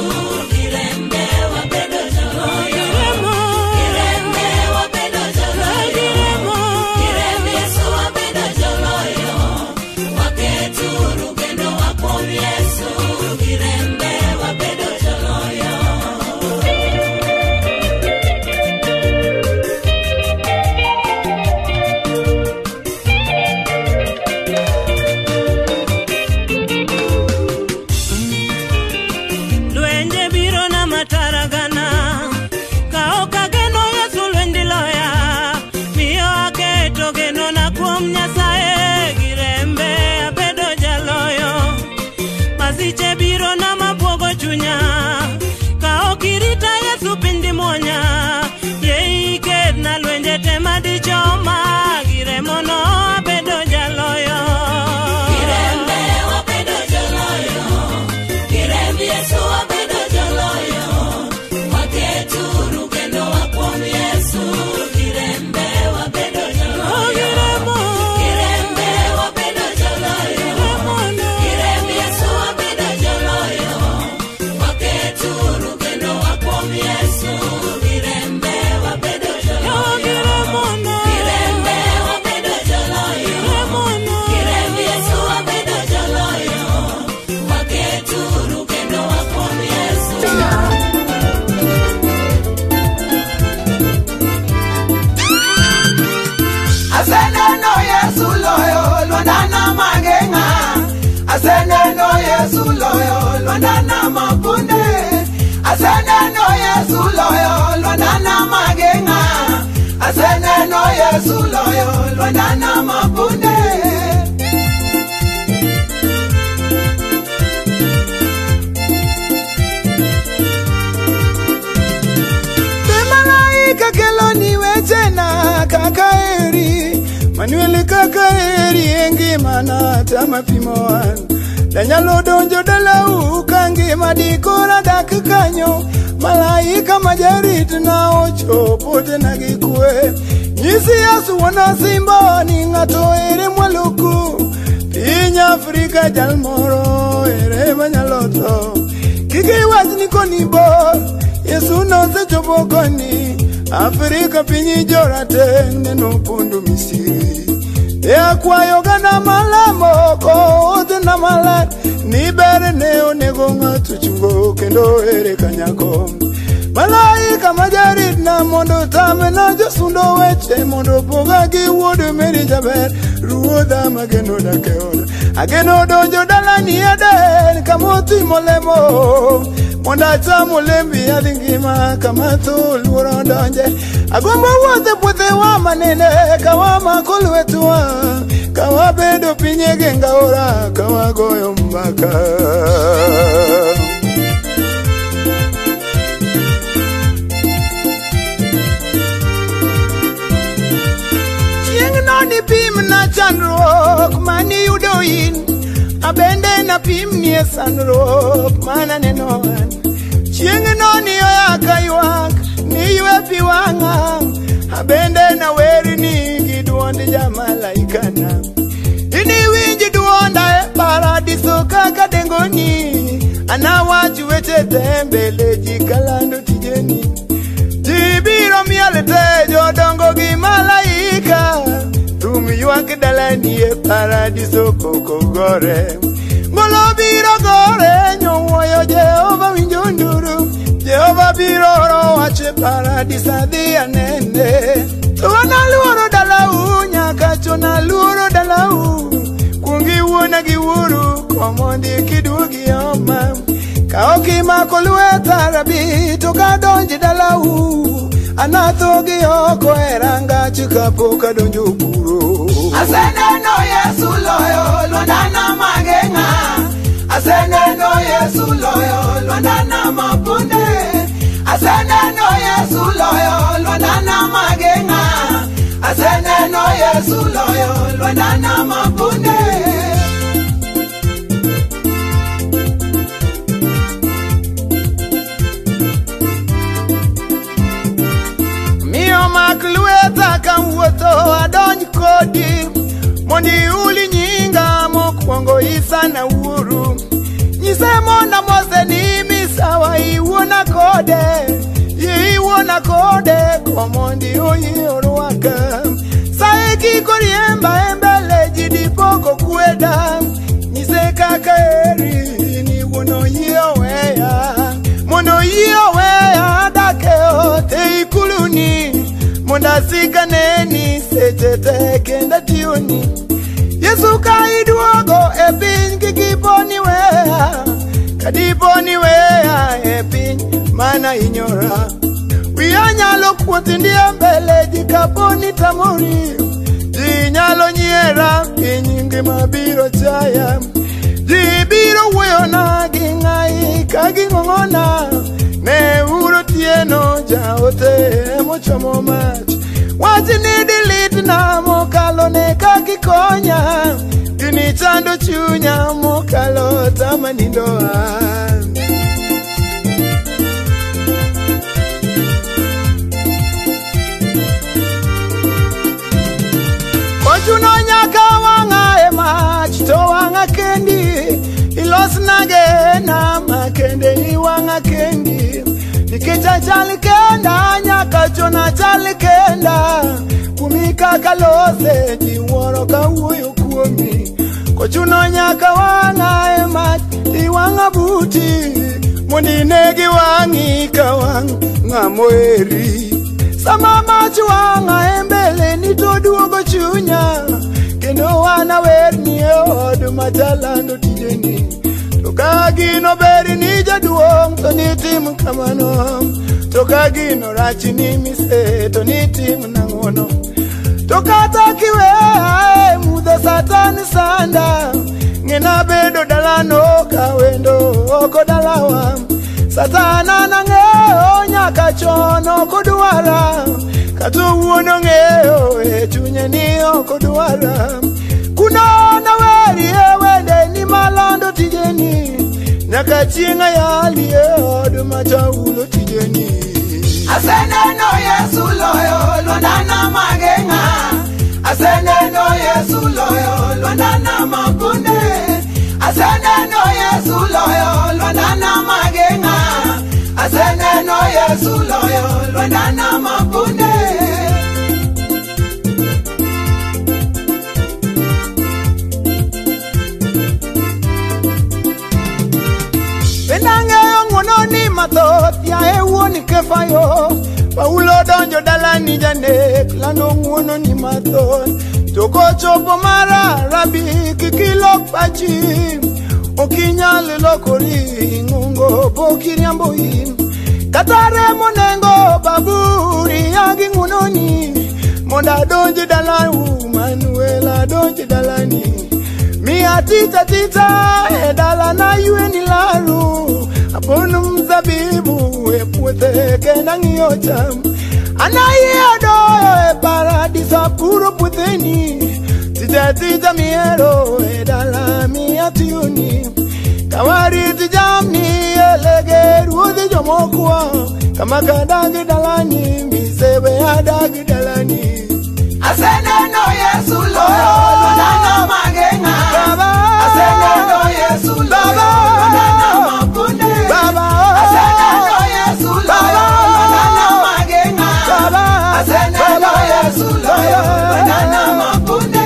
girembe wabedo joloyo. Girembe wabedo joloyo. Girembe Yesu wabedo joloyo. Waketuru kendo wakuom Yesu girembe wabedo joloyo. Lwenje biro na mataragana ka okageno Yesu lwendi loya. Miyo aketo geno na kuom Nyasaye girembe abedo jaloyo. Masiche biro na mabuogo chunya ka okirita Yesu pindi monya. Yeiked na lwenje tema dichoma giremono abedo jaloyo. Girembe wabedo jaloyo. Girembe Yesu wabedo joloyo. Waketuru kendo wakuom Yesu girembe wabedo joloyo. Girembe wabedo joloyo. Girembe Yesu wabedo joloyo. Waketuru kendo wakuom Yesu girembe wabedo joloyo. Girembe wabedo joloyo. Girembe Yesu wabedo joloyo. Waketuru kendo wakuom Yesu. Aseneno Yesu loyo lwandana magenga. Aseneno Yesu loyo lwandana mapunde. Aseneno Yesu loyo lwandana magenga. Aseneno Yesu loyo lwandana mapunde. Malaika keloni wechena kakaeri. Manuel kakaeri engimana tamapimoan. Danyalo donjo dalau kangima dikora dak kanyo. Malaika majarit na ochopo tena gikwe. Nyisi Yesu wana simba ni ngato ere mwaluku. Pinya Afrika jalmoro ere manyaloto. Kiki wach niko nibo Yesu nose chopo koni. Afrika pinyi jorate neno pundu Misiri. Akwayo gana malamo ko na malat. Ni bere neo nego ngatu chungo kendo ere kanyako. Malaika majarit na mondo tame na josundo weche mondo poga gi wuodo meri jaber. Ruodha mageno dakeona. Ageno donjo dala ni aden kamoti molemo. Monda chamo lembi adingima kama tu luoro donje. Agombo wuothe puothe wa manene kawama kolwetua. Kawa bedo pinye genga ora kawa goyo mbaka. Chieng noni pim na chandruok mani yudoin. Abende na pim nie sanruok mana nenoan. Chieng noni oyaka ywak ni ywe piwanga. Abende na weri ni giduond jamalaikana. Ini winji duonda e paradiso kaka dengoni. Anawachu weche tembele jikalando tijeni. Tibiro miele tejo dongo gi malaika. Tumi ywak dalani e paradiso koko gore. Ngolo biro gore nyowoyo Jehova winjo nduru. Jehova biro wache paradisa dhia nende. Wana luoro dalau nyaka chona luoro dalau. Kungi wuona gi wuru komondi kidugi oma. Kaoki mako lueta rabi toka donji dalau. Anathogi oko eranga chikapo kadonjo puro. Aseneno Yesu loyo lwandana magenga. Aseneno Yesu loyo lwandana mapunde. Aseneno Yesu loyo Yesu loyo lwandana mapunde. Mio maklueta kamwoto adonj kodi mondi uli nyinga mokwongo isa na uru. Nyise monda mose ni misawa iwona kode. Iwona kode komondi oyi orwaka. Saiki koriemba embele jidi poko kweda. Nyise kaka eri ni wono yio weya. Mono yio weya dake ote ikuluni. Monda sika neni sechete kenda tioni. Yesu kaiduogo epin kikiponi wea. Kadiponi wea epin mana inyora. Wianyalo kuoti ndiye mbele jikaponi tamori. Jinyalo nyera pinyingi mabiro chaya. Jibiro weyona gingai kagingongona. Ne uro tieno jaote mochomo mach. Wati ni delete na mokalo ne kakikonya. Gini chando chunya mokalo tamanidoa. Kochuno nyaka wanga emach to wanga kendi. Ilos nage na makende iwanga kendi. Nikicha chali kenda nyaka chona chali kenda. Kumika kalose jiworo kawuyo kuomi. Kochuno nyaka wanga emach iwanga buti. Mundi negi wangi kawanga moeri. Sama machu wanga embele nitoduogo chunya. Kendo wana werni odu matalando tijeni. Tokagino beri ni jaduong to nitim kamano. Tokagino rachi ni mise to nitim nangono. Tokata kiwe muda satani sanda. Ngena bedo dalano kawendo oko dalawa. Satana nangeo nyaka chono kuduara. Katu uono ngeo chunye ni oko duara. Kuna na weri wende ni malando tijeni. Nyaka chinga yali odu machaulo tijeni. Asene no Yesu loyo lwandana magenga. Asene no Yesu loyo lwandana mapunde. Asene no Yesu loyo lwandana magenga. Asene no Yesu loyo lwandana mapunde. Benange ngono ni matot ya ewoni kefayo. Paulo donjo dalani janek lano ngono ni matot. Toko chopo mara rabi kikilo pachi. Okinyale lokori ngungo pokiriambo in. Katare monengo baburi yagi ngunoni. Monda donji dalani Manuela donji dalani. Mia tita edalana yueni laru. Aponu mzabibu epwete kena ngiocham. Anayedo paradisa puro puteni. Tita miero edala mia tiuni. Kawari tijamni elegeru de jomokwa. Kama kadagi dalani misewe adagi dalani. Asene no Yesu loyo lwandana magenga. Asene no Yesu loyo lwandana mapunde. Asene no Yesu loyo lwandana magenga. Asene no Yesu loyo lwandana mapunde.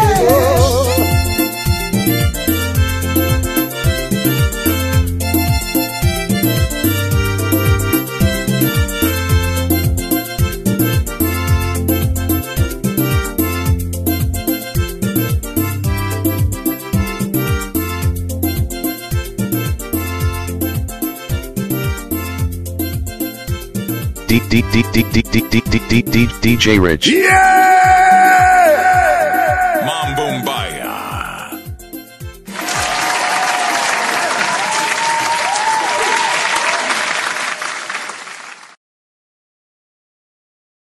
DJ Rich. Yeah!